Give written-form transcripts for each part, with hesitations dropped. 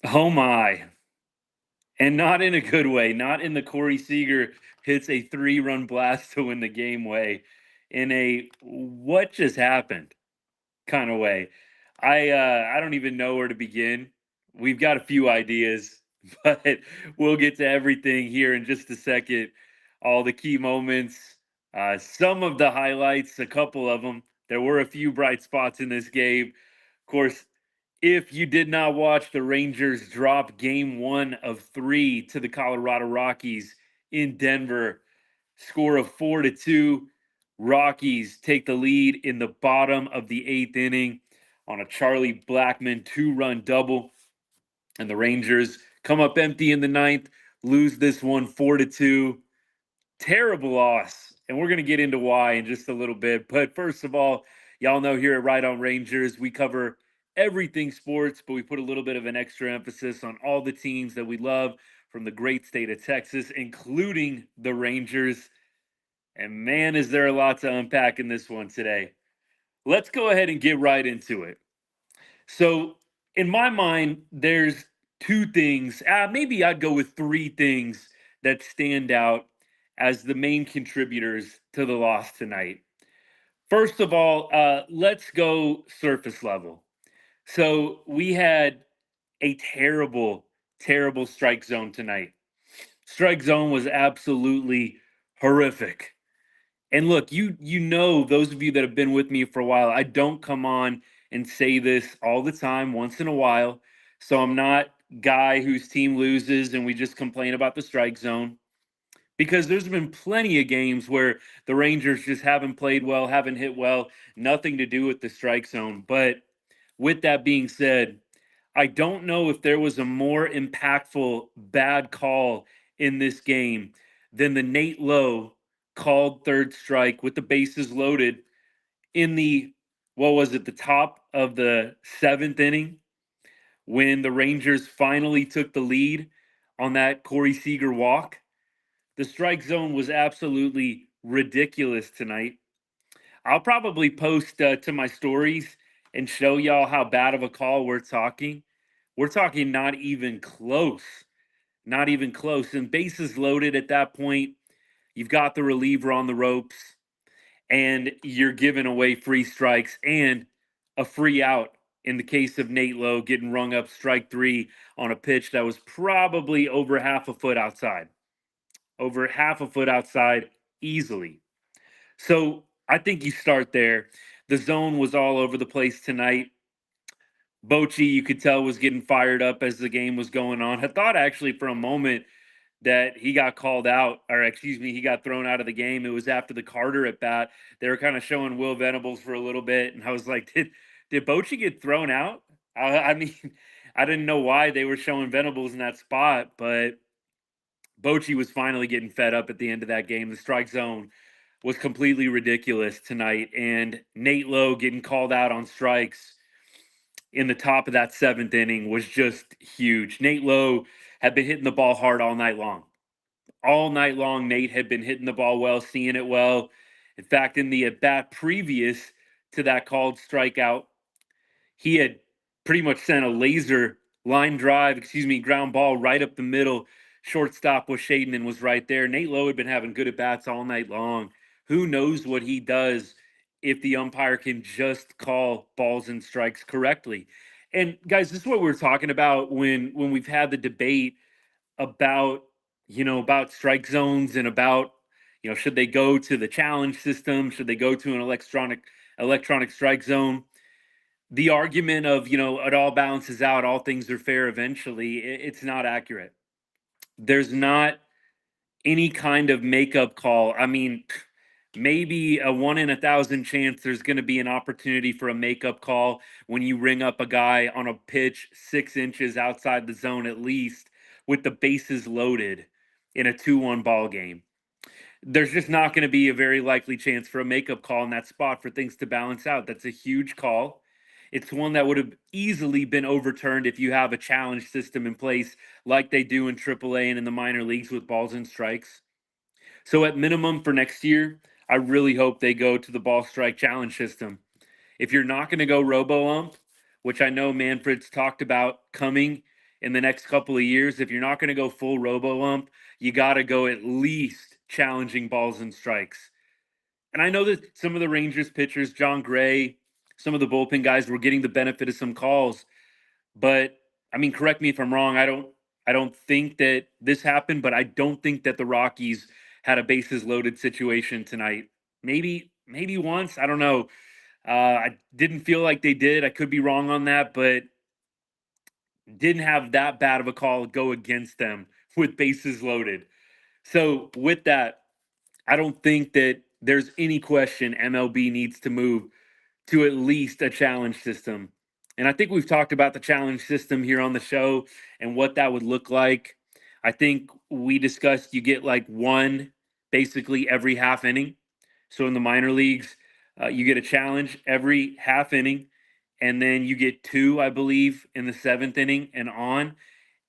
Oh my. And not in a good way, not in the Corey Seager hits a 3-run blast to win the game way, in a what just happened kind of way. I don't even know where to begin. We've got a few ideas, but we'll get to everything here in just a second. All the key moments, some of the highlights, a couple of them. There were a few bright spots in this game. Of course, if you did not watch, the Rangers drop game 1 of 3 to the Colorado Rockies in Denver. Score of 4-2. Rockies take the lead in the bottom of the 8th inning on a Charlie Blackmon 2-run double. And the Rangers come up empty in the ninth, lose this one 4-2. Terrible loss. And we're going to get into why in just a little bit. But first of all, y'all know here at Right On Rangers, we cover everything sports, but we put a little bit of an extra emphasis on all the teams that we love from the great state of Texas, including the Rangers. And man, is there a lot to unpack in this one today. Let's go ahead and get right into it. So, in my mind, there's two things, maybe I'd go with three things that stand out as the main contributors to the loss tonight. First of all, let's go surface level. So, we had a terrible, terrible strike zone tonight. Strike zone was absolutely horrific. And look, you know, those of you that have been with me for a while, I don't come on and say this all the time, once in a while. So I'm not guy whose team loses and we just complain about the strike zone, because there's been plenty of games where the Rangers just haven't played well, haven't hit well, nothing to do with the strike zone. But with that being said, I don't know if there was a more impactful bad call in this game than the Nate Lowe called third strike with the bases loaded in the, what was it, the top of the 7th inning, when the Rangers finally took the lead on that Corey Seager walk. The strike zone was absolutely ridiculous tonight. I'll probably post to my stories and show y'all how bad of a call we're talking. We're talking not even close. Not even close. And bases loaded at that point. You've got the reliever on the ropes, and you're giving away free strikes and a free out in the case of Nate Lowe getting rung up strike 3 on a pitch that was probably over half a foot outside. Over half a foot outside easily. So I think you start there. The zone was all over the place tonight. Bochy, you could tell, was getting fired up as the game was going on. I thought actually for a moment that he got called out, or excuse me, he got thrown out of the game. It was after the Carter at bat. They were kind of showing Will Venables for a little bit, and I was like, did Bochy get thrown out? I mean, I didn't know why they were showing Venables in that spot, but Bochy was finally getting fed up at the end of that game. The strike zone was completely ridiculous tonight, and Nate Lowe getting called out on strikes in the top of that 7th inning was just huge. Nate Lowe had been hitting the ball hard all night long. All night long, Nate had been hitting the ball well, seeing it well. In fact, in the at bat previous to that called strikeout, he had pretty much sent a laser line drive, ground ball right up the middle. Shortstop was Shaden and was right there. Nate Lowe had been having good at bats all night long. Who knows what he does if the umpire can just call balls and strikes correctly. And guys, this is what we're talking about when we've had the debate about, about strike zones and about, should they go to the challenge system, should they go to an electronic strike zone. The argument of, it all balances out, all things are fair eventually, it's not accurate. There's not any kind of makeup call. I mean, maybe a 1 in 1,000 chance there's going to be an opportunity for a makeup call when you ring up a guy on a pitch 6 inches outside the zone, at least with the bases loaded in a 2-1 ball game. There's just not going to be a very likely chance for a makeup call in that spot for things to balance out. That's a huge call. It's one that would have easily been overturned if you have a challenge system in place like they do in AAA and in the minor leagues with balls and strikes. So at minimum for next year, I really hope they go to the ball strike challenge system. If you're not going to go robo ump, which I know Manfred's talked about coming in the next couple of years. If you're not going to go full robo ump, you got to go at least challenging balls and strikes. And I know that some of the Rangers pitchers, John Gray, some of the bullpen guys were getting the benefit of some calls, but I mean, correct me if I'm wrong. I don't think that this happened, but I don't think that the Rockies had a bases loaded situation tonight. Maybe once. I don't know. I didn't feel like they did. I could be wrong on that, but didn't have that bad of a call go against them with bases loaded. So with that, I don't think that there's any question MLB needs to move to at least a challenge system. And I think we've talked about the challenge system here on the show and what that would look like. I think we discussed you get like one basically every half inning. So in the minor leagues, you get a challenge every half inning, and then you get two, I believe, in the seventh inning and on.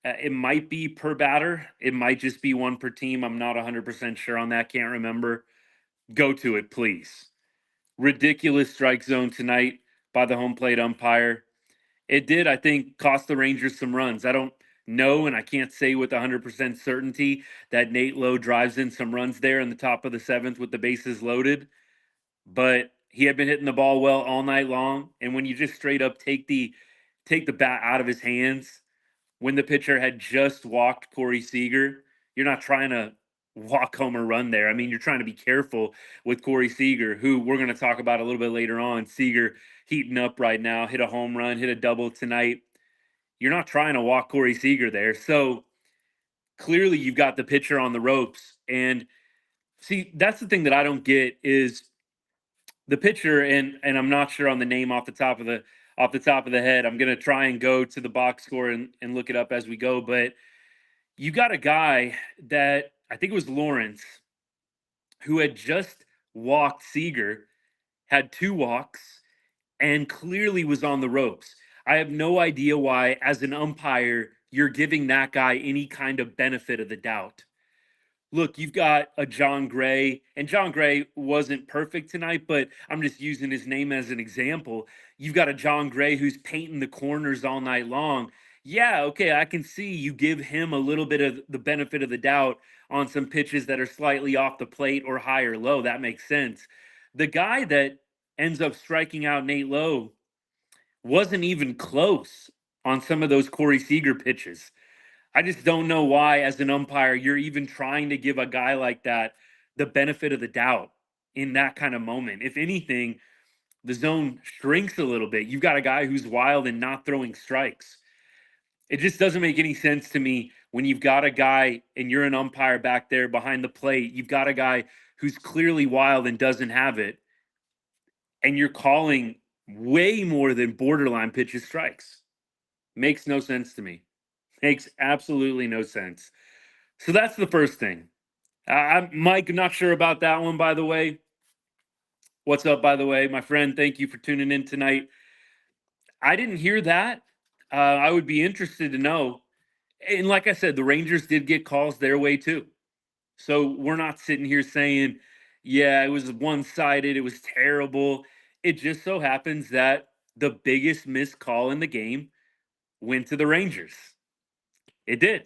It might be per batter. It might just be one per team. I'm not 100% sure on that. Can't remember. Go to it, please. Ridiculous strike zone tonight by the home plate umpire. It did, I think, cost the Rangers some runs. I don't know, and I can't say with 100% certainty that Nate Lowe drives in some runs there in the top of the seventh with the bases loaded, but he had been hitting the ball well all night long. And when you just straight up take the bat out of his hands when the pitcher had just walked Corey Seager, you're not trying to walk home or run there. I mean, you're trying to be careful with Corey Seager, who we're going to talk about a little bit later on. Seager heating up right now, hit a home run, hit a double tonight. You're not trying to walk Corey Seager there. So clearly you've got the pitcher on the ropes. And see, that's the thing that I don't get is the pitcher, and I'm not sure on the name off the top of the head. I'm gonna try and go to the box score and look it up as we go. But you got a guy that I think it was Lawrence who had just walked Seager, had two walks, and clearly was on the ropes. I have no idea why, as an umpire, you're giving that guy any kind of benefit of the doubt. Look, you've got a John Gray, and John Gray wasn't perfect tonight, but I'm just using his name as an example. You've got a John Gray who's painting the corners all night long. Yeah, okay, I can see you give him a little bit of the benefit of the doubt on some pitches that are slightly off the plate or high or low. That makes sense. The guy that ends up striking out Nate Lowe wasn't even close on some of those Corey Seager pitches. I just don't know why, as an umpire, you're even trying to give a guy like that the benefit of the doubt in that kind of moment. If anything, the zone shrinks a little bit. You've got a guy who's wild and not throwing strikes. It just doesn't make any sense to me when you've got a guy and you're an umpire back there behind the plate. You've got a guy who's clearly wild and doesn't have it, and you're calling way more than borderline pitches strikes. Makes no sense to me. Makes absolutely no sense. So that's the first thing. I'm Mike. Not sure about that one, by the way. What's up, by the way, my friend? Thank you for tuning in tonight. I didn't hear that. I would be interested to know. And like I said, the Rangers did get calls their way too. So we're not sitting here saying, yeah, it was one sided, it was terrible. It just so happens that the biggest missed call in the game went to the Rangers. It did.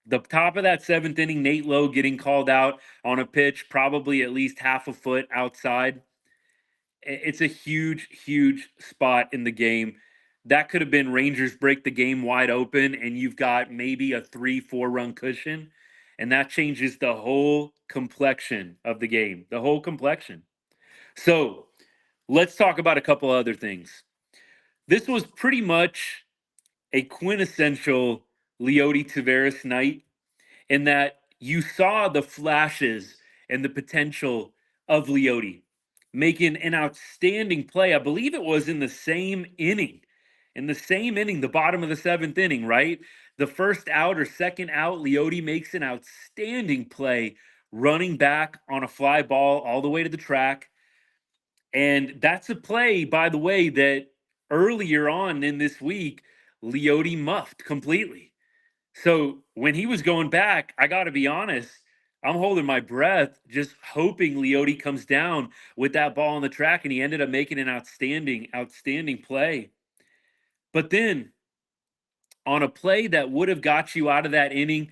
The top of that seventh inning, Nate Lowe getting called out on a pitch, probably at least half a foot outside. It's a huge, huge spot in the game. That could have been Rangers break the game wide open, and you've got maybe a 3-4 run cushion. And that changes the whole complexion of the game, the whole complexion. So let's talk about a couple other things. This was pretty much a quintessential Leody Taveras night in that you saw the flashes and the potential of Leody making an outstanding play. I believe it was in the same inning. In the same inning, the bottom of the seventh inning, right? The first out or second out, Leody makes an outstanding play running back on a fly ball all the way to the track. And that's a play, by the way, that earlier on in this week, Leody muffed completely. So when he was going back, I got to be honest, I'm holding my breath, just hoping Leody comes down with that ball on the track, and he ended up making an outstanding, outstanding play. But then on a play that would have got you out of that inning,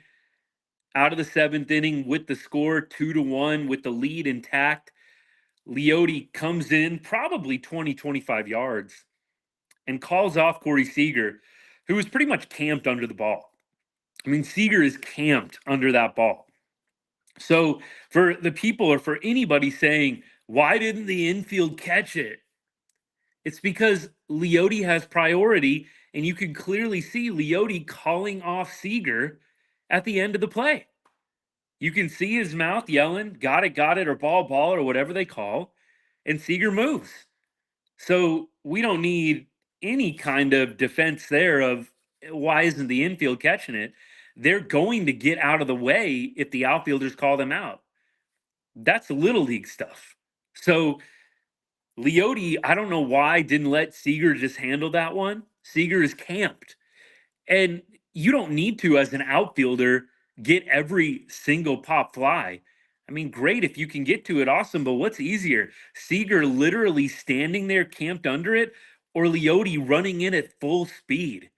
out of the seventh inning with the score 2-1 with the lead intact. Leody comes in probably 20, 25 yards and calls off Corey Seager, who was pretty much camped under the ball. I mean, Seager is camped under that ball. So for the people or for anybody saying, why didn't the infield catch it? It's because Leody has priority, and you can clearly see Leody calling off Seager at the end of the play. You can see his mouth yelling, got it, or ball, or whatever they call, and Seager moves. So we don't need any kind of defense there of why isn't the infield catching it? They're going to get out of the way if the outfielders call them out. That's little league stuff. So Leody, I don't know why didn't let Seager just handle that one. Seager is camped. And you don't need to, as an outfielder, get every single pop fly. I mean, great if you can get to it, awesome. But what's easier? Seager literally standing there camped under it, or Leody running in at full speed?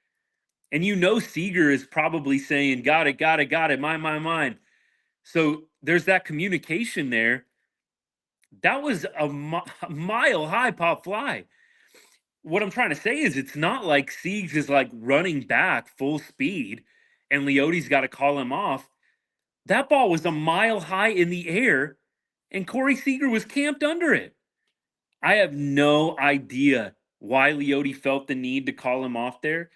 And you know Seager is probably saying, got it, mine. So there's that communication there. That was a mile high pop fly. What I'm trying to say is it's not like Siege is like running back full speed and Leody's got to call him off. That ball was a mile high in the air and Corey Seager was camped under it. I have no idea why Leody felt the need to call him off there.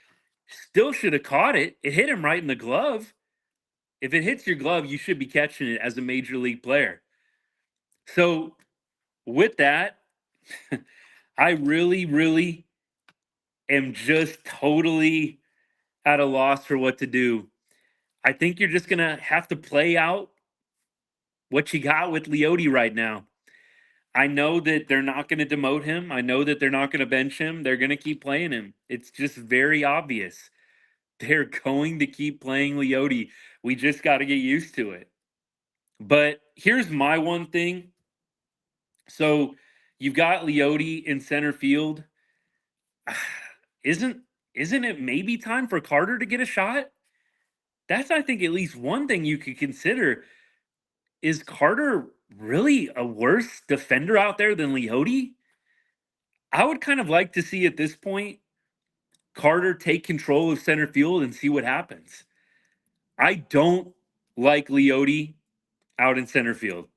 Still should have caught it. It hit him right in the glove. If it hits your glove, you should be catching it as a major league player. So, with that, I really am just totally at a loss for what to do. I think you're just gonna have to play out what you got with Leody right now. I know that they're not going to demote him. I know that they're not going to bench him. They're going to keep playing him. It's just very obvious. They're going to keep playing Leody. We just got to get used to it. But here's my one thing. So you've got Leody in center field. Isn't isn't it maybe time for Carter to get a shot? That's, I think, at least one thing you could consider. Is Carter really a worse defender out there than Leody? I would kind of like to see at this point Carter take control of center field and see what happens. I don't like Leody out in center field.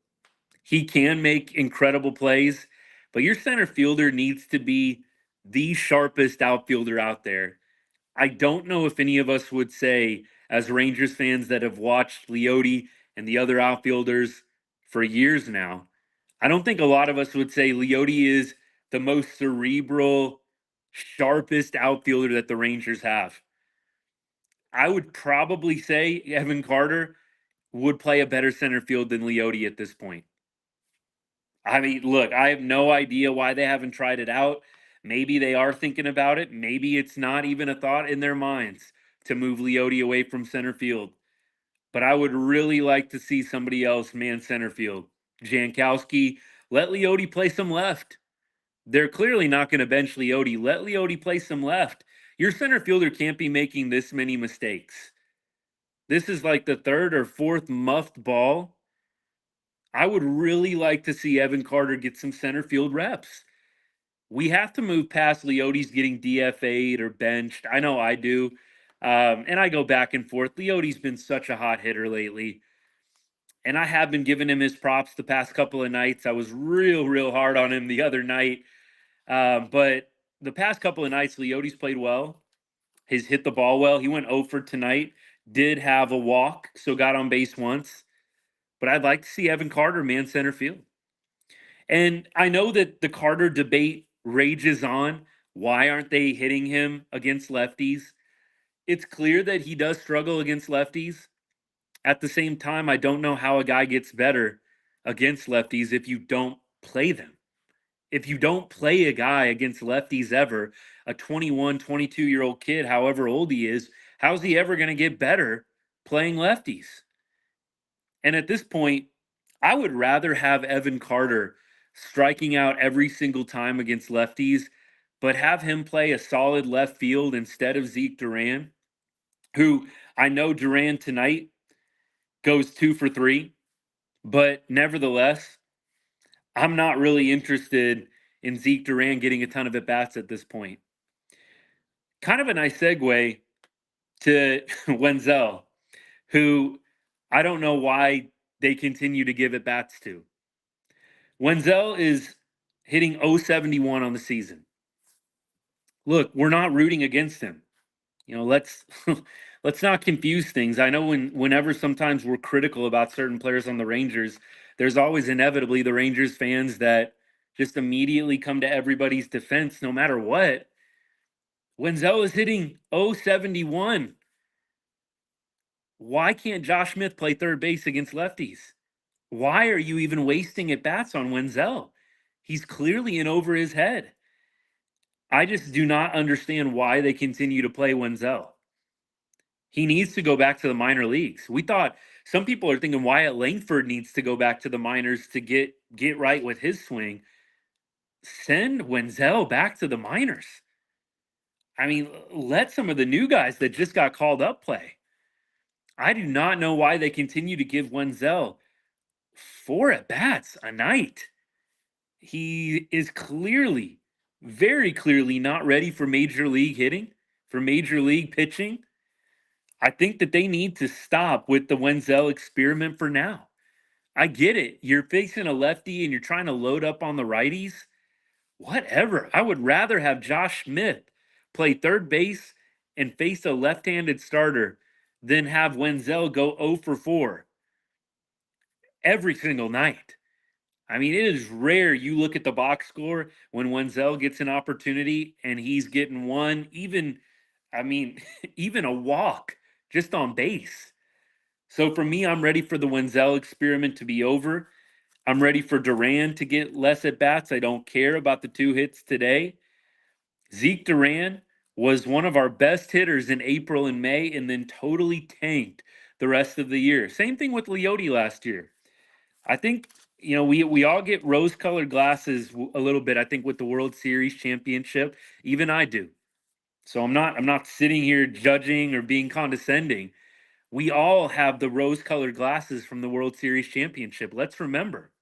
He can make incredible plays, but your center fielder needs to be the sharpest outfielder out there. I don't know if any of us would say, as Rangers fans that have watched Leody and the other outfielders for years now, I don't think a lot of us would say Leody is the most cerebral, sharpest outfielder that the Rangers have. I would probably say Evan Carter would play a better center field than Leody at this point. I mean, look, I have no idea why they haven't tried it out. Maybe they are thinking about it. Maybe it's not even a thought in their minds to move Leody away from center field. But I would really like to see somebody else man center field. Jankowski, let Leody play some left. They're clearly not going to bench Leody. Let Leody play some left. Your center fielder can't be making this many mistakes. This is like the third or fourth muffed ball. I would really like to see Evan Carter get some center field reps. We have to move past Leody's getting DFA'd or benched. I know I do. And I go back and forth. Leody's been such a hot hitter lately. And I have been giving him his props the past couple of nights. I was real hard on him the other night. But the past couple of nights, Leody's played well. He's hit the ball well. He went 0 for tonight. Did have a walk, so got on base once. But I'd like to see Evan Carter man center field. And I know that the Carter debate rages on. Why aren't they hitting him against lefties? It's clear that he does struggle against lefties. At the same time, I don't know how a guy gets better against lefties if you don't play them. If you don't play a guy against lefties ever, a 21, 22-year-old kid, however old he is, how's he ever going to get better playing lefties? And at this point, I would rather have Evan Carter striking out every single time against lefties, but have him play a solid left field instead of Zeke Duran. who I know Duran tonight goes 2 for 3, but nevertheless, I'm not really interested in Zeke Duran getting a ton of at bats at this point. Kind of a nice segue to Wendzel, who I don't know why they continue to give at bats to. Wendzel is hitting 071 on the season. Look, we're not rooting against him. Let's let's not confuse things. I know whenever sometimes we're critical about certain players on the Rangers, there's always inevitably the Rangers fans that just immediately come to everybody's defense no matter what. Wenzel is hitting 071. Why can't Josh Smith play third base against lefties? Why are you even wasting at bats on Wenzel? He's clearly in over his head. I just do not understand why they continue to play Wenzel. He needs to go back to the minor leagues. We thought some people are thinking Wyatt Langford needs to go back to the minors to get right with his swing. Send Wenzel back to the minors. I mean, let some of the new guys that just got called up play. I do not know why they continue to give Wenzel 4 at bats a night. He is clearly, very clearly not ready for major league hitting, for major league pitching. I think that they need to stop with the Wenzel experiment for now. I get it. You're facing a lefty and you're trying to load up on the righties. Whatever. I would rather have Josh Smith play third base and face a left-handed starter than have Wenzel go 0 for 4 every single night. I mean, it is rare you look at the box score when Wenzel gets an opportunity and he's getting one, even, I mean, even a walk just on base. So for me, I'm ready for the Wenzel experiment to be over. I'm ready for Duran to get less at bats. I don't care about the 2 hits today. Zeke Duran was one of our best hitters in April and May and then totally tanked the rest of the year. Same thing with Leody last year. I think we all get rose-colored glasses a little bit. I think with the World Series championship, even I do. So I'm not sitting here judging or being condescending. We all have the rose-colored glasses from the World Series championship. Let's remember,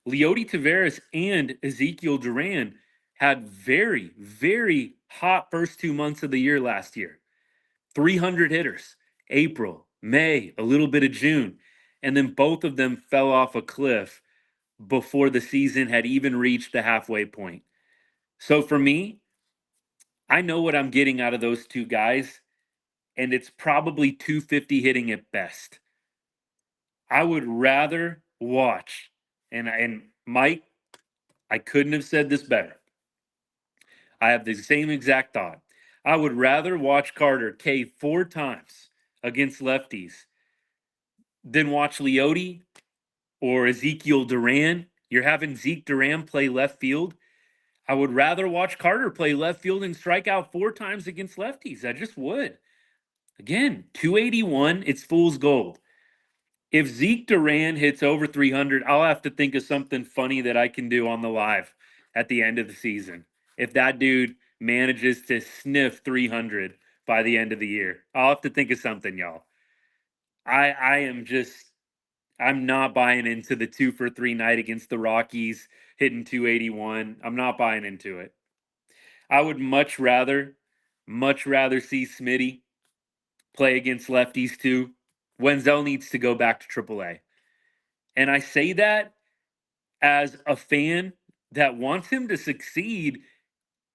Leody Taveras and Ezekiel Duran had very, very hot first 2 months of the year last year. 300 hitters, April, May, a little bit of June. And then both of them fell off a cliff before the season had even reached the halfway point. So for me, I know what I'm getting out of those 2 guys, and it's probably 250 hitting at best. I would rather watch, and Mike, I couldn't have said this better. I have the same exact thought. I would rather watch Carter K 4 times against lefties than watch Leody or Ezekiel Duran. You're having Zeke Duran play left field. I would rather watch Carter play left field and strike out 4 times against lefties. I just would. Again, 281, it's fool's gold. If Zeke Duran hits over 300, I'll have to think of something funny that I can do on the live at the end of the season. If that dude manages to sniff 300 by the end of the year, I'll have to think of something, y'all. I am just I'm not buying into the 2 for 3 night against the Rockies hitting 281. I'm not buying into it. I would much rather see Smitty play against lefties too. Wenzel needs to go back to AAA. And I say that as a fan that wants him to succeed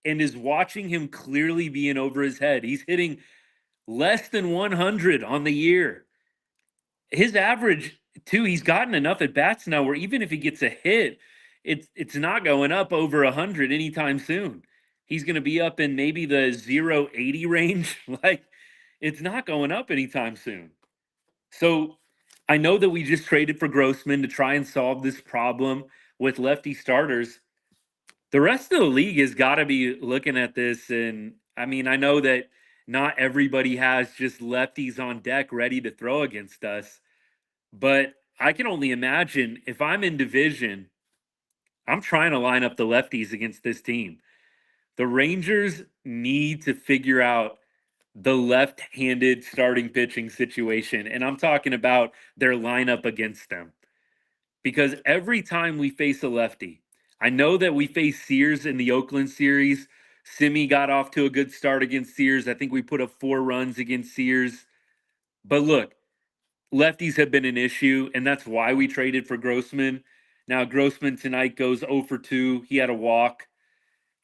and is watching him clearly being over his head. He's hitting less than 100 on the year. His average, too, he's gotten enough at bats now where even if he gets a hit, it's not going up over 100 anytime soon. He's going to be up in maybe the 080 range. Like, it's not going up anytime soon. So I know that we just traded for Grossman to try and solve this problem with lefty starters. The rest of the league has got to be looking at this. And I mean, I know that not everybody has just lefties on deck ready to throw against us, but I can only imagine if I'm in division, I'm trying to line up the lefties against this team. The Rangers need to figure out the left-handed starting pitching situation, and I'm talking about their lineup against them. Because every time we face a lefty, I know that we faced Sears in the Oakland series. Simi got off to a good start against Sears. I think we put up 4 runs against Sears. But look, lefties have been an issue, and that's why we traded for Grossman. Now Grossman tonight goes 0 for 2. He had a walk.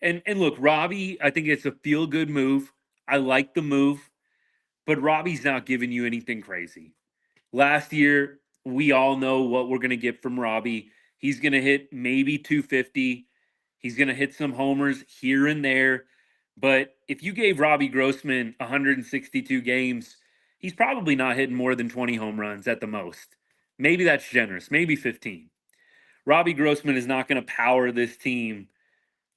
And look, Robbie, I think it's a feel good move. I like the move, but Robbie's not giving you anything crazy. Last year, we all know what we're going to get from Robbie. He's going to hit maybe 250. He's going to hit some homers here and there. But if you gave Robbie Grossman 162 games, he's probably not hitting more than 20 home runs at the most. Maybe that's generous, maybe 15. Robbie Grossman is not going to power this team.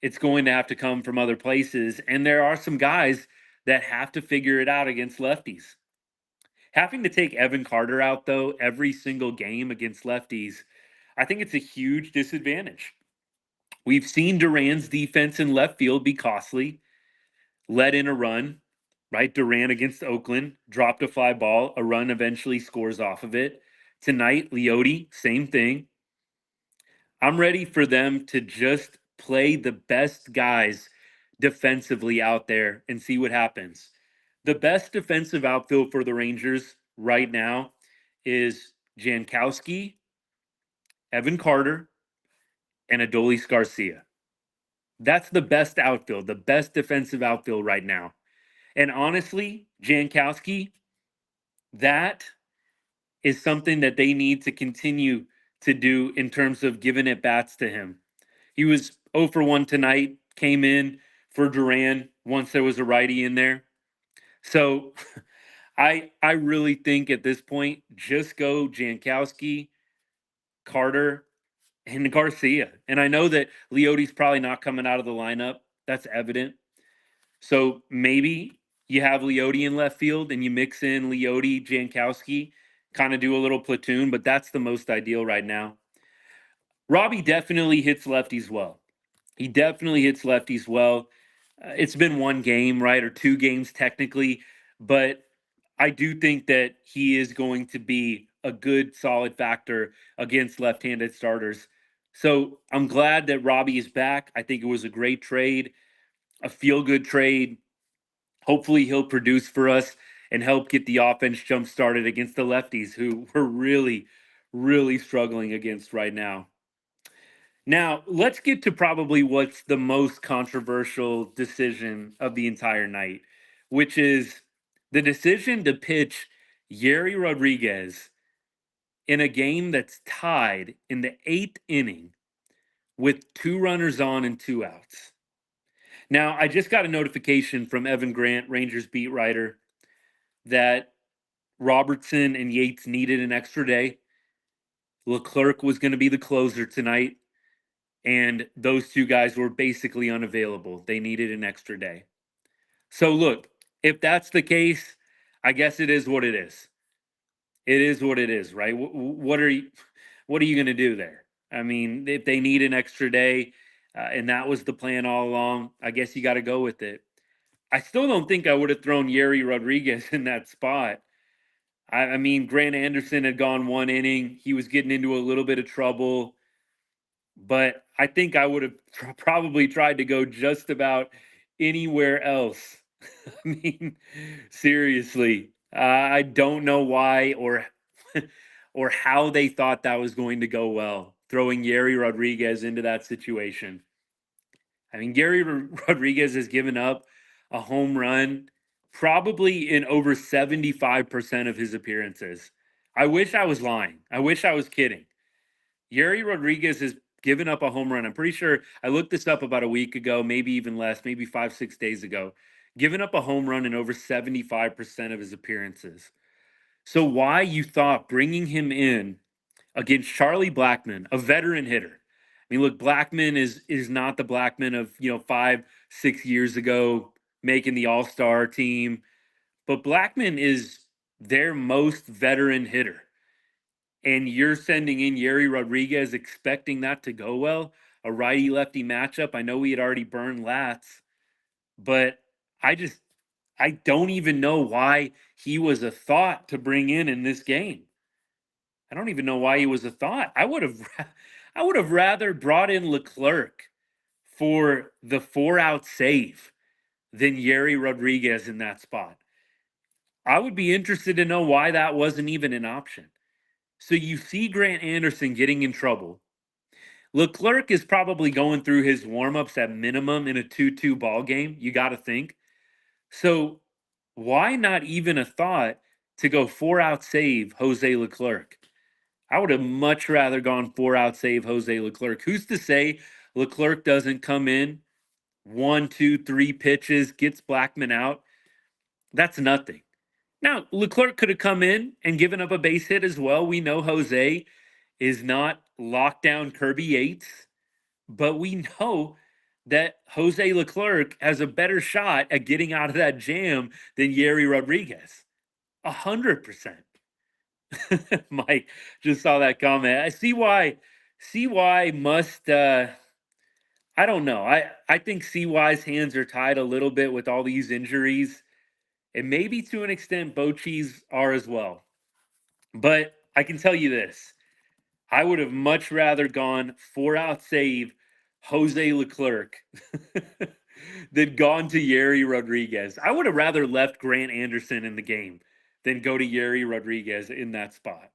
It's going to have to come from other places. And there are some guys that have to figure it out against lefties. Having to take Evan Carter out, though, every single game against lefties, I think it's a huge disadvantage. We've seen Duran's defense in left field be costly, let in a run, right? Duran against Oakland dropped a fly ball, a run eventually scores off of it. Tonight, Leody, same thing. I'm ready for them to just play the best guys defensively out there and see what happens. The best defensive outfield for the Rangers right now is Jankowski, Evan Carter, and Adolis Garcia. That's the best outfield, the best defensive outfield right now. And honestly, Jankowski, that is something that they need to continue to do in terms of giving at bats to him. He was 0 for 1 tonight, came in for Duran once there was a righty in there. So I really think at this point, just go Jankowski, Carter, and Garcia. And I know that Leody's probably not coming out of the lineup. That's evident. So maybe you have Leody in left field and you mix in Leody, Jankowski, kind of do a little platoon, but that's the most ideal right now. Robbie definitely hits lefties well. He definitely hits lefties well. It's been one game, right, or 2 games technically, but I do think that he is going to be a good, solid factor against left-handed starters. So I'm glad that Robbie is back. I think it was a great trade, a feel-good trade. Hopefully, he'll produce for us and help get the offense jump started against the lefties, who we're really, really struggling against right now. Now, let's get to probably what's the most controversial decision of the entire night, which is the decision to pitch Yeri Rodriguez in a game that's tied in the 8th inning with 2 runners on and 2 outs. Now, I just got a notification from Evan Grant, Rangers beat writer, that Robertson and Yates needed an extra day. Leclerc was going to be the closer tonight. And those 2 guys were basically unavailable. They needed an extra day. So look, if that's the case, I guess it is what it is. It is what it is, right? What are you going to do there? I mean, if they need an extra day, and that was the plan all along, I guess you got to go with it. I still don't think I would have thrown Yeri Rodriguez in that spot. I mean, Grant Anderson had gone 1 inning. He was getting into a little bit of trouble. But I think I would have probably tried to go just about anywhere else. I mean, seriously, I don't know why or or how they thought that was going to go well, throwing Yeri Rodriguez into that situation. I mean, Gary Rodriguez has given up a home run probably in over 75% of his appearances. I wish I was lying. I wish I was kidding. Yeri Rodriguez has given up a home run. I'm pretty sure I looked this up about a week ago, maybe even less, maybe 5, 6 days ago. Given up a home run in over 75% of his appearances. So why you thought bringing him in against Charlie Blackmon, a veteran hitter? I mean, look, Blackmon is not the Blackmon of 5, 6 years ago making the All Star team, but Blackmon is their most veteran hitter, and you're sending in Yeri Rodriguez expecting that to go well, a righty lefty matchup. I know we had already burned Lats, but I just I don't even know why he was a thought to bring in this game. I don't even know why he was a thought. I would have rather brought in Leclerc for the 4-out save than Yeri Rodriguez in that spot. I would be interested to know why that wasn't even an option. So you see Grant Anderson getting in trouble. Leclerc is probably going through his warmups at minimum in a 2-2 ball game. You got to think. So why not even a thought to go 4-out save Jose Leclerc? I would have much rather gone 4-out save Jose Leclerc. Who's to say Leclerc doesn't come in 1, 2, 3 pitches, gets Blackman out? That's nothing. Now, Leclerc could have come in and given up a base hit as well. We know Jose is not lockdown Kirby Yates, but we know that Jose Leclerc has a better shot at getting out of that jam than Yeri Rodriguez. 100%. Mike just saw that comment. I see why. CY must. I don't know. I think CY's hands are tied a little bit with all these injuries, and maybe to an extent Bochy's are as well. But I can tell you this: I would have much rather gone 4-out save Jose Leclerc than gone to Yeri Rodriguez. I would have rather left Grant Anderson in the game than go to Yeri Rodriguez in that spot.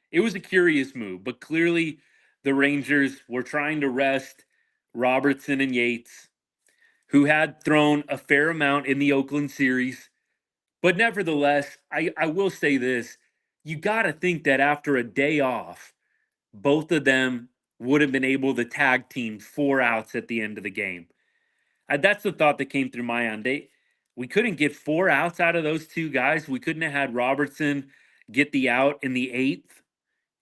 It was a curious move, but clearly the Rangers were trying to rest Robertson and Yates, who had thrown a fair amount in the Oakland series. But nevertheless, I will say this: you got to think that after a day off, both of them would have been able to tag team 4 outs at the end of the game. That's the thought that came through my mind. We couldn't get 4 outs out of those two guys. We couldn't have had Robertson get the out in the eighth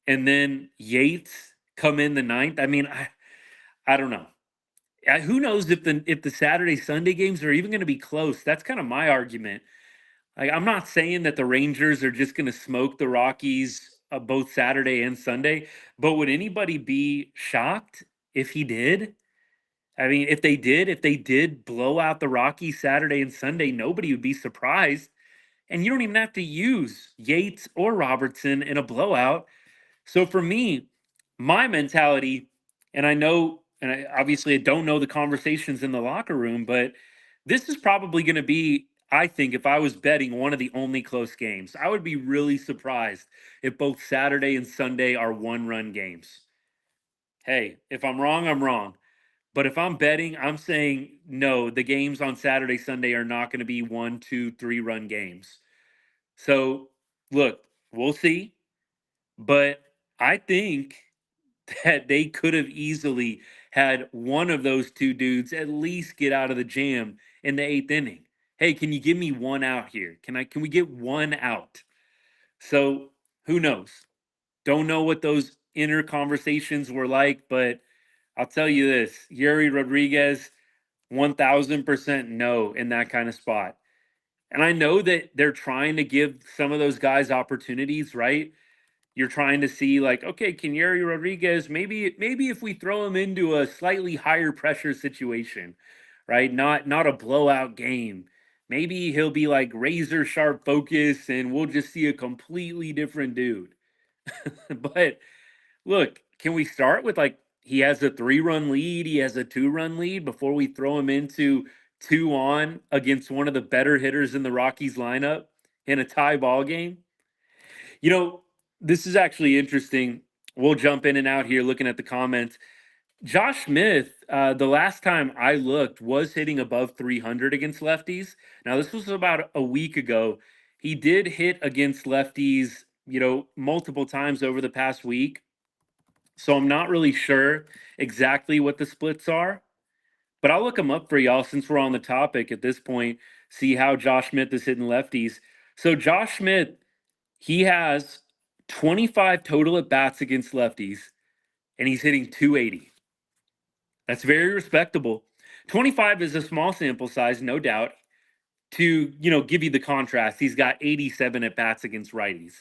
and then Yates come in the ninth. I mean, I don't know. Who knows if the Saturday Sunday games are even going to be close? That's kind of my argument. Like, I'm not saying that the Rangers are just going to smoke the Rockies both Saturday and Sunday, but would anybody be shocked if he did? I mean, if they did blow out the Rockies Saturday and Sunday, nobody would be surprised. And you don't even have to use Yates or Robertson in a blowout. So for me, my mentality, and I know, and obviously I don't know the conversations in the locker room, but this is probably going to be, I think, if I was betting, one of the only close games. I would be really surprised if both Saturday and Sunday are 1-run games. Hey, if I'm wrong, I'm wrong. But if I'm betting, I'm saying no, the games on Saturday, Sunday are not going to be 1, 2, 3 run games. So look, we'll see. But I think that they could have easily had one of those two dudes at least get out of the jam in the eighth inning. Hey, can you give me 1 out here? Can we get 1 out? So who knows? Don't know what those inner conversations were like, but I'll tell you this: Yuri Rodriguez, 1000% no in that kind of spot. And I know that they're trying to give some of those guys opportunities, right? You're trying to see, like, okay, can Yuri Rodriguez, maybe if we throw him into a slightly higher pressure situation, right? Not a blowout game. Maybe he'll be like razor sharp focus and we'll just see a completely different dude. But look, can we start with, like, he has a 3-run lead, he has a 2-run lead before we throw him into 2 on against one of the better hitters in the Rockies lineup in a tie ball game? You know, this is actually interesting. We'll jump in and out here looking at the comments. Josh Smith, the last time I looked, was hitting above 300 against lefties. Now, this was about a week ago. He did hit against lefties, multiple times over the past week. So I'm not really sure exactly what the splits are, but I'll look them up for y'all since we're on the topic at this point, see how Josh Smith is hitting lefties. So Josh Smith, he has 25 total at bats against lefties, and he's hitting 280. That's very respectable. 25 is a small sample size, no doubt. To give you the contrast, he's got 87 at bats against righties.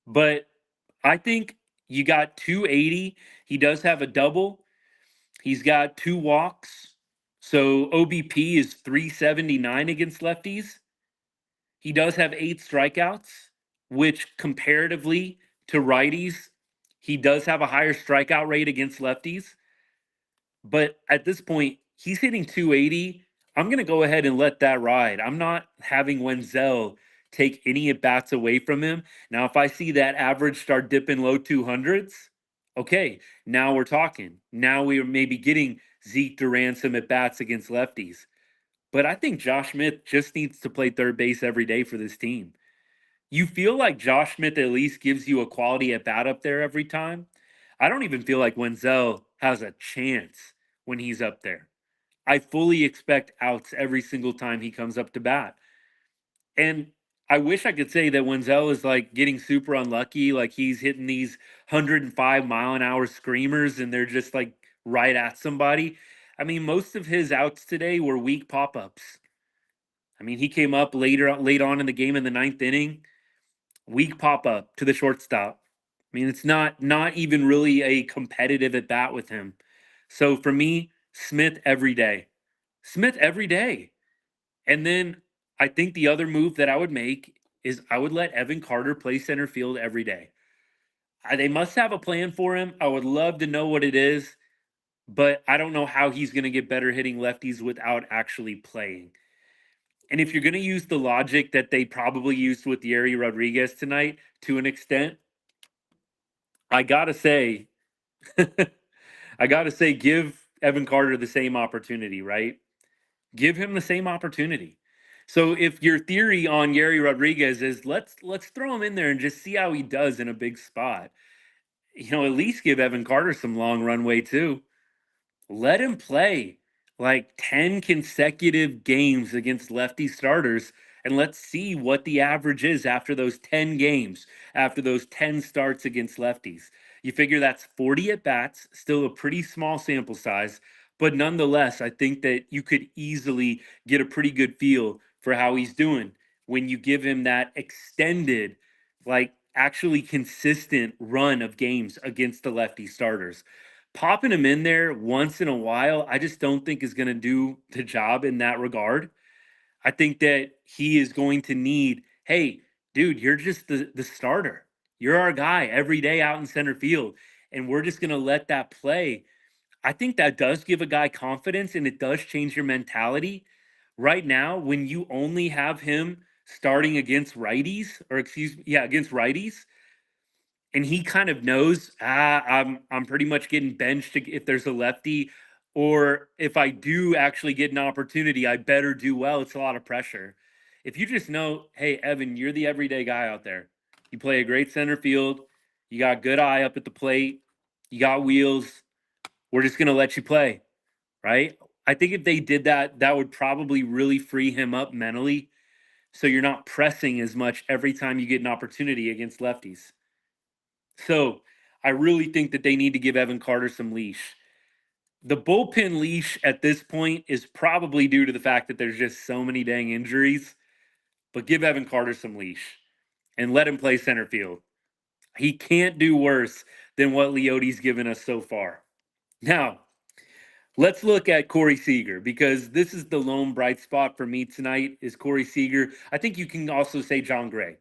But I think you got 280. He does have a double. He's got 2 walks. So OBP is 379 against lefties. He does have 8 strikeouts, which comparatively to righties, he does have a higher strikeout rate against lefties. But at this point, he's hitting 280. I'm going to go ahead and let that ride. I'm not having Wendzel take any at bats away from him. Now, if I see that average start dipping low 200s, okay, now we're talking. Now we are maybe getting Zeke Duran some at bats against lefties. But I think Josh Smith just needs to play third base every day for this team. You feel like Josh Smith at least gives you a quality at bat up there every time. I don't even feel like Wenzel has a chance when he's up there. I fully expect outs every single time he comes up to bat. And I wish I could say that Wenzel is like getting super unlucky, like he's hitting these 105-mile-an-hour screamers and they're just like right at somebody. I mean, most of his outs today were weak pop ups. I mean, he came up late on in the game in the ninth inning, weak pop up to the shortstop. I mean, it's not even really a competitive at bat with him. So for me, Smith every day. Smith every day. And then I think the other move that I would make is I would let Evan Carter play center field every day. They must have a plan for him. I would love to know what it is, but I don't know how he's going to get better hitting lefties without actually playing. And if you're going to use the logic that they probably used with Yeri Rodriguez tonight to an extent, I got to say, give Evan Carter the same opportunity, right? Give him the same opportunity. So if your theory on Yeri Rodriguez is let's throw him in there and just see how he does in a big spot, at least give Evan Carter some long runway too. Let him play like 10 consecutive games against lefty starters and let's see what the average is after those 10 games, after those 10 starts against lefties. You figure that's 40 at bats, still a pretty small sample size, but nonetheless, I think that you could easily get a pretty good feel for how he's doing when you give him that extended, like actually consistent run of games against the lefty starters. Popping him in there once in a while, I just don't think is going to do the job in that regard. I think that he is going to need, hey, dude, you're just the starter. You're our guy every day out in center field, and we're just going to let that play. I think that does give a guy confidence and it does change your mentality. Right now, when you only have him starting against righties, or excuse me, yeah, against righties, and he kind of knows, I'm pretty much getting benched if there's a lefty, or if I do actually get an opportunity, I better do well. It's a lot of pressure. If you just know, hey, Evan, you're the everyday guy out there. You play a great center field. You got good eye up at the plate. You got wheels. We're just gonna let you play, right? I think if they did that, that would probably really free him up mentally. So you're not pressing as much every time you get an opportunity against lefties. So I really think that they need to give Evan Carter some leash. The bullpen leash at this point is probably due to the fact that there's just so many dang injuries, but give Evan Carter some leash and let him play center field. He can't do worse than what Leody's given us so far. Now, let's look at Corey Seager because this is the lone bright spot for me tonight is Corey Seager. I think you can also say John Gray.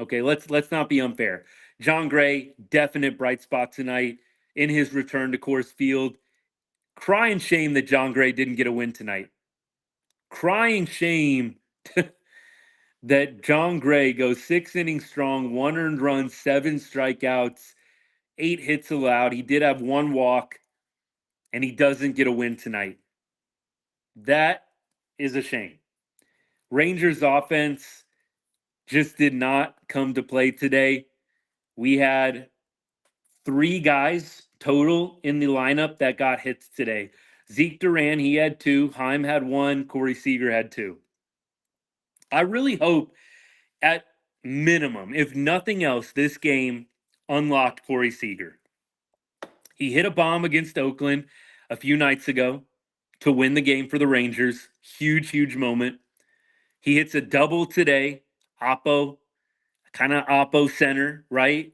Okay, let's not be unfair. John Gray, definite bright spot tonight in his return to Coors Field. Crying shame that John Gray didn't get a win tonight. Crying shame that John Gray goes 6 innings strong, 1 earned run, 7 strikeouts, 8 hits allowed. He did have 1 walk, and he doesn't get a win tonight. That is a shame. Rangers offense just did not come to play today. We had 3 guys total in the lineup that got hits today. Zeke Duran, he had 2. Heim had 1. Corey Seager had 2. I really hope, at minimum, if nothing else, this game unlocked Corey Seager. He hit a bomb against Oakland a few nights ago to win the game for the Rangers. Huge, huge moment. He hits a double today, Oppo, kind of Oppo center, right?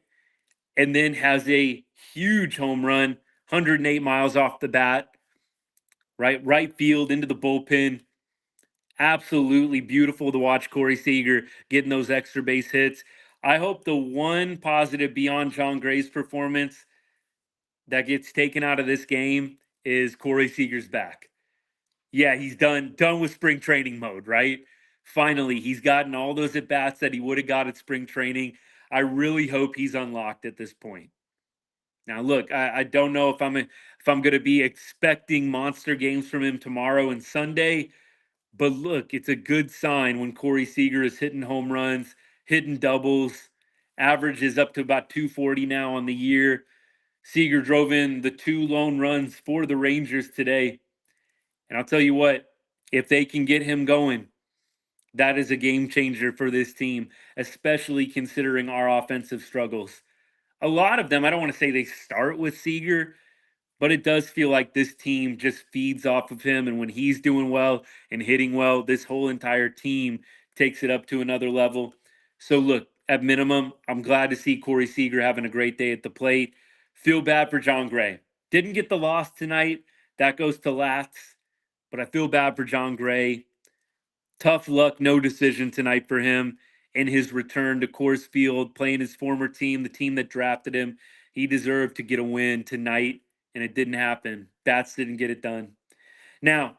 And then has a huge home run, 108 miles off the bat. right field into the bullpen. Absolutely beautiful to watch Corey Seager getting those extra base hits. I hope the one positive beyond John Gray's performance that gets taken out of this game is Corey Seager's back. Yeah, he's done with spring training mode, right? Finally, he's gotten all those at bats that he would have got at spring training. I really hope he's unlocked at this point. Now, look, I don't know if I'm going to be expecting monster games from him tomorrow and Sunday, but look, it's a good sign when Corey Seager is hitting home runs, hitting doubles. Average is up to about 240 now on the year. Seager drove in the 2 lone runs for the Rangers today. And I'll tell you what, if they can get him going, that is a game changer for this team, especially considering our offensive struggles. A lot of them, I don't want to say they start with Seager, but it does feel like this team just feeds off of him. And when he's doing well and hitting well, this whole entire team takes it up to another level. So, look, at minimum, I'm glad to see Corey Seager having a great day at the plate. Feel bad for John Gray. Didn't get the loss tonight. That goes to Lats. But I feel bad for John Gray. Tough luck, no decision tonight for him in his return to Coors Field, playing his former team, the team that drafted him. He deserved to get a win tonight, and it didn't happen. Bats didn't get it done. Now,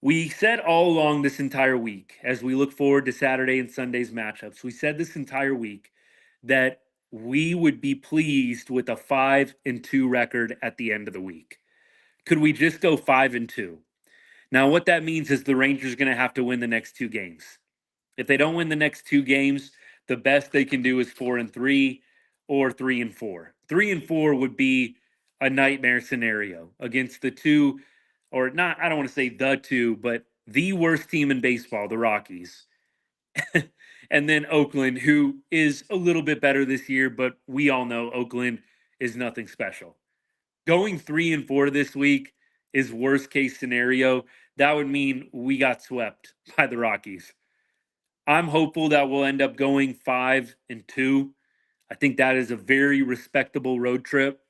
we said all along this entire week, as we look forward to Saturday and Sunday's matchups, we said this entire week that we would be pleased with a 5-2 record at the end of the week. Could we just go 5-2? Now, what that means is the Rangers are going to have to win the next 2 games. If they don't win the next 2 games, the best they can do is 4-3 or 3-4. 3-4 would be a nightmare scenario against the two, or not, I don't want to say the two, but the worst team in baseball, the Rockies. And then Oakland, who is a little bit better this year, but we all know Oakland is nothing special. Going 3-4 this week is worst case scenario. That would mean we got swept by the Rockies. I'm hopeful that we'll end up going 5-2. I think that is a very respectable road trip.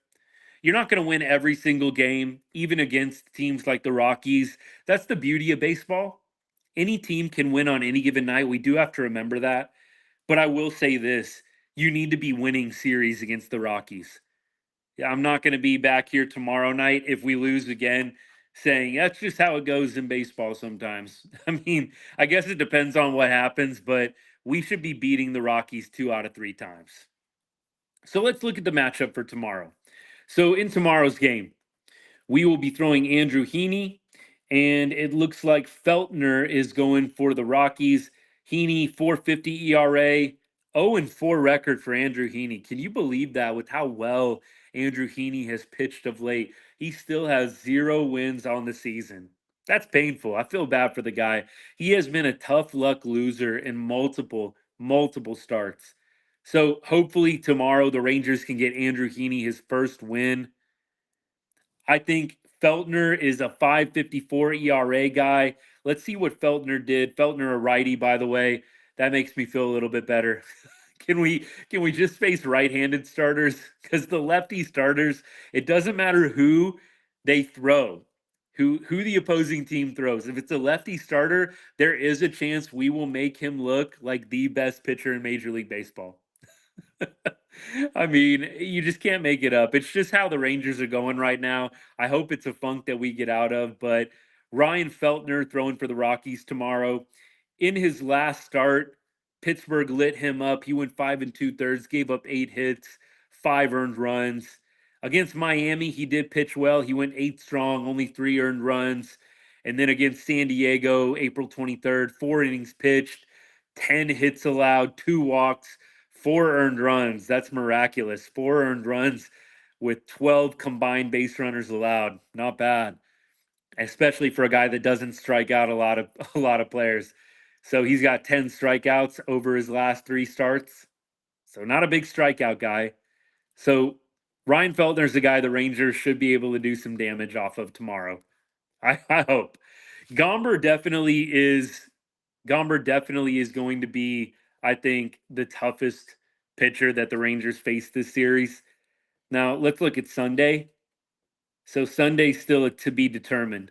You're not going to win every single game, even against teams like the Rockies. That's the beauty of baseball. Any team can win on any given night. We do have to remember that. But I will say this, you need to be winning series against the Rockies. Yeah, I'm not going to be back here tomorrow night if we lose again saying that's just how it goes in baseball sometimes. I mean, I guess it depends on what happens, but we should be beating the Rockies 2 out of 3 times. So let's look at the matchup for tomorrow. So in tomorrow's game, we will be throwing Andrew Heaney, and it looks like Feltner is going for the Rockies. Heaney, 4.50 ERA, 0-4 record for Andrew Heaney. Can you believe that with how well Andrew Heaney has pitched of late? He still has 0 wins on the season. That's painful. I feel bad for the guy. He has been a tough luck loser in multiple starts. So hopefully tomorrow the Rangers can get Andrew Heaney his first win. I think Feltner is a 5.54 ERA guy. Let's see what Feltner did. Feltner a righty, by the way. That makes me feel a little bit better. Can we just face right-handed starters? Because the lefty starters, it doesn't matter who they throw, who the opposing team throws. If it's a lefty starter, there is a chance we will make him look like the best pitcher in Major League Baseball. I mean, you just can't make it up. It's just how the Rangers are going right now. I hope it's a funk that we get out of. But Ryan Feltner throwing for the Rockies tomorrow. In his last start, Pittsburgh lit him up. He went 5 2/3, gave up 8 hits, 5 earned runs. Against Miami, he did pitch well. He went 8 strong, only 3 earned runs. And then against San Diego, April 23rd, 4 innings pitched, 10 hits allowed, 2 walks, 4 earned runs. That's miraculous. 4 earned runs with 12 combined base runners allowed. Not bad, especially for a guy that doesn't strike out a lot of players. So he's got 10 strikeouts over his last 3 starts. So not a big strikeout guy. So Ryan Feltner's the guy the Rangers should be able to do some damage off of tomorrow. I hope. Gomber definitely is Gomber definitely is going to be, I think, the toughest pitcher that the Rangers face this series. Now, let's look at Sunday. So Sunday's still to be determined.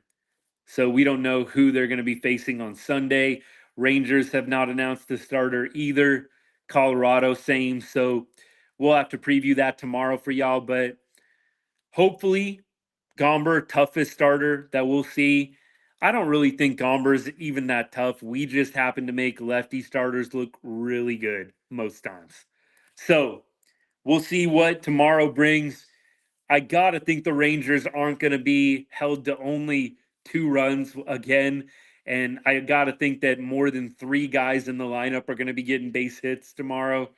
So we don't know who they're going to be facing on Sunday. Rangers have not announced the starter either. Colorado, same. So we'll have to preview that tomorrow for y'all. But hopefully, Gomber, toughest starter that we'll see. I don't really think Gomber's even that tough. We just happen to make lefty starters look really good most times. So we'll see what tomorrow brings. I got to think the Rangers aren't going to be held to only 2 runs again. And I got to think that more than 3 guys in the lineup are going to be getting base hits tomorrow.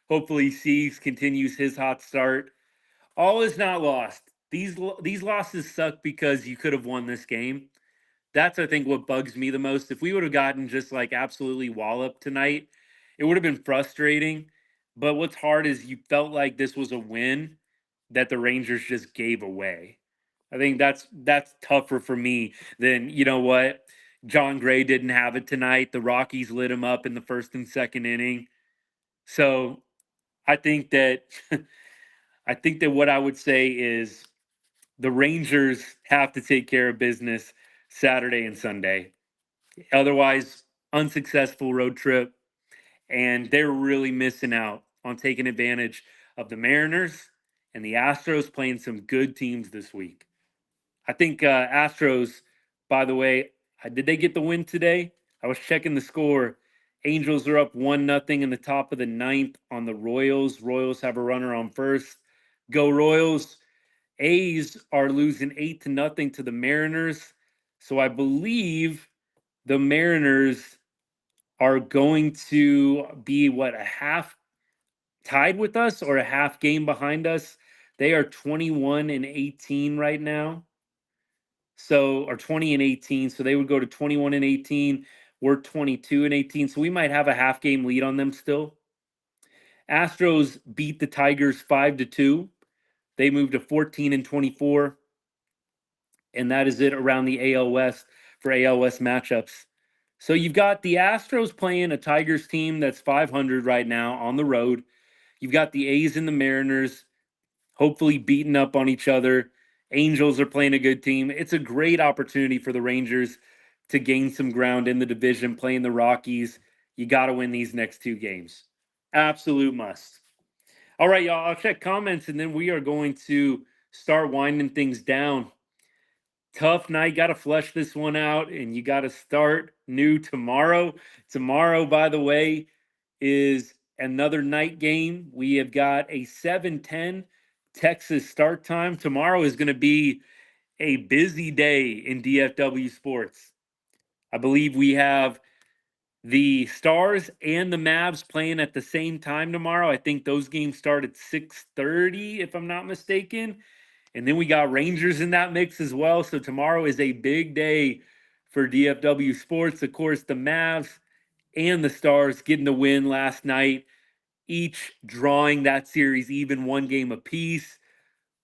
Hopefully, Seager continues his hot start. All is not lost. These losses suck because you could have won this game. That's, I think, what bugs me the most. If we would have gotten just like absolutely walloped tonight, it would have been frustrating. But what's hard is you felt like this was a win that the Rangers just gave away. I think that's tougher for me than, you know what, John Gray didn't have it tonight. The Rockies lit him up in the first and second inning. So I think that I think that what I would say is the Rangers have to take care of business Saturday and Sunday. Otherwise, unsuccessful road trip. And they're really missing out on taking advantage of the Mariners and the Astros playing some good teams this week. I think Astros, by the way, did they get the win today? I was checking the score. Angels are up 1-0 in the top of the ninth on the Royals. Royals have a runner on first. Go Royals. A's are losing 8-0 to the Mariners. So I believe the Mariners are going to be what, a half tied with us or a half game behind us. They are 21-18 right now. So, or 20-18. So they would go to 21-18. We're 22-18. So we might have a half game lead on them still. Astros beat the Tigers 5-2. They moved to 14-24. And that is it around the AL West for AL West matchups. So you've got the Astros playing a Tigers team that's 500 right now on the road. You've got the A's and the Mariners hopefully beating up on each other. Angels are playing a good team. It's a great opportunity for the Rangers to gain some ground in the division, playing the Rockies. You got to win these next 2 games. Absolute must. All right, y'all. I'll check comments and then we are going to start winding things down. Tough night. Got to flush this one out, and you got to start new tomorrow. Tomorrow, by the way, is another night game. We have got a 7:10 Texas start time. Tomorrow is going to be a busy day in DFW sports. I believe we have the Stars and the Mavs playing at the same time tomorrow. I think those games start at 6:30, if I'm not mistaken. And then we got Rangers in that mix as well. So tomorrow is a big day for DFW sports. Of course, the Mavs and the Stars getting the win last night, each drawing that series even 1 game apiece.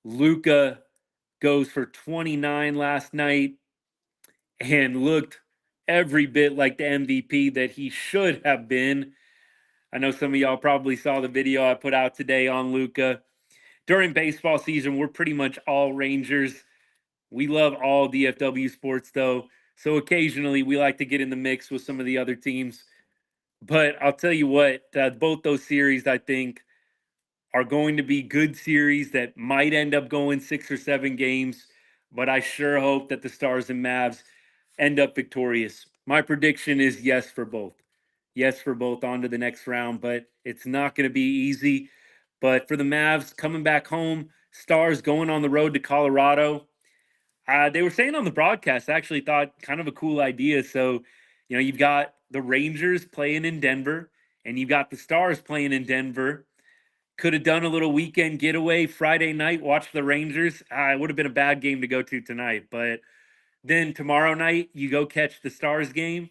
Luka goes for 29 last night and looked every bit like the MVP that he should have been. I know some of y'all probably saw the video I put out today on Luka. During baseball season, we're pretty much all Rangers. We love all DFW sports, though. So occasionally we like to get in the mix with some of the other teams. But I'll tell you what, both those series, I think, are going to be good series that might end up going 6 or 7 games. But I sure hope that the Stars and Mavs end up victorious. My prediction is yes for both. Yes for both on to the next round, but it's not going to be easy. But for the Mavs coming back home, Stars going on the road to Colorado. They were saying on the broadcast, I actually thought kind of a cool idea. So, you've got the Rangers playing in Denver and you've got the Stars playing in Denver. Could have done a little weekend getaway Friday night, watch the Rangers. It would have been a bad game to go to tonight. But then tomorrow night, you go catch the Stars game.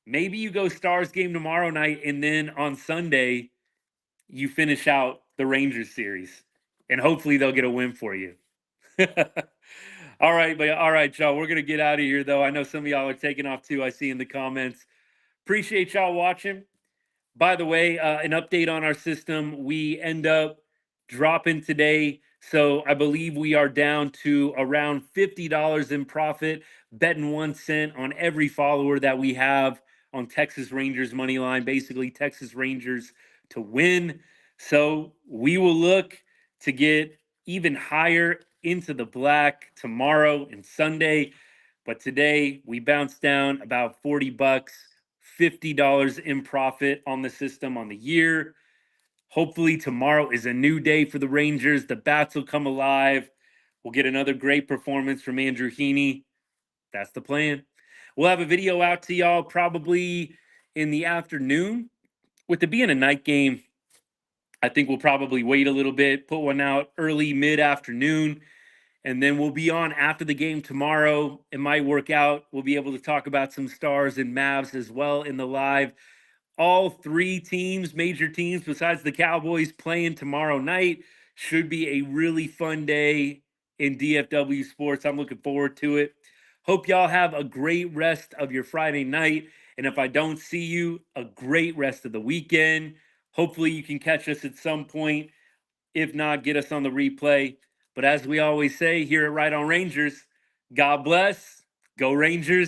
Maybe you go Stars game tomorrow night. And then on Sunday, you finish out the Rangers series. And hopefully they'll get a win for you. All right, y'all. We're gonna get out of here, though. I know some of y'all are taking off too. I see in the comments. Appreciate y'all watching. By the way, an update on our system. We end up dropping today, so I believe we are down to around $50 in profit. betting 1 cent on every follower that we have on Texas Rangers money line, basically Texas Rangers to win. So we will look to get even higher into the black tomorrow and Sunday. But today we bounced down about 40 bucks, $50 in profit on the system on the year. Hopefully tomorrow is a new day for the Rangers. The bats will come alive. We'll get another great performance from Andrew Heaney. That's the plan. We'll have a video out to y'all probably in the afternoon. With it being a night game, I think we'll probably wait a little bit, put one out early, mid-afternoon, and then we'll be on after the game tomorrow. It might work out. We'll be able to talk about some Stars and Mavs as well in the live. All three teams, major teams besides the Cowboys, playing tomorrow night. Should be a really fun day in DFW sports. I'm looking forward to it. Hope y'all have a great rest of your Friday night. And if I don't see you, a great rest of the weekend. Hopefully you can catch us at some point. If not, get us on the replay. But as we always say here at Right on Rangers, God bless. Go Rangers.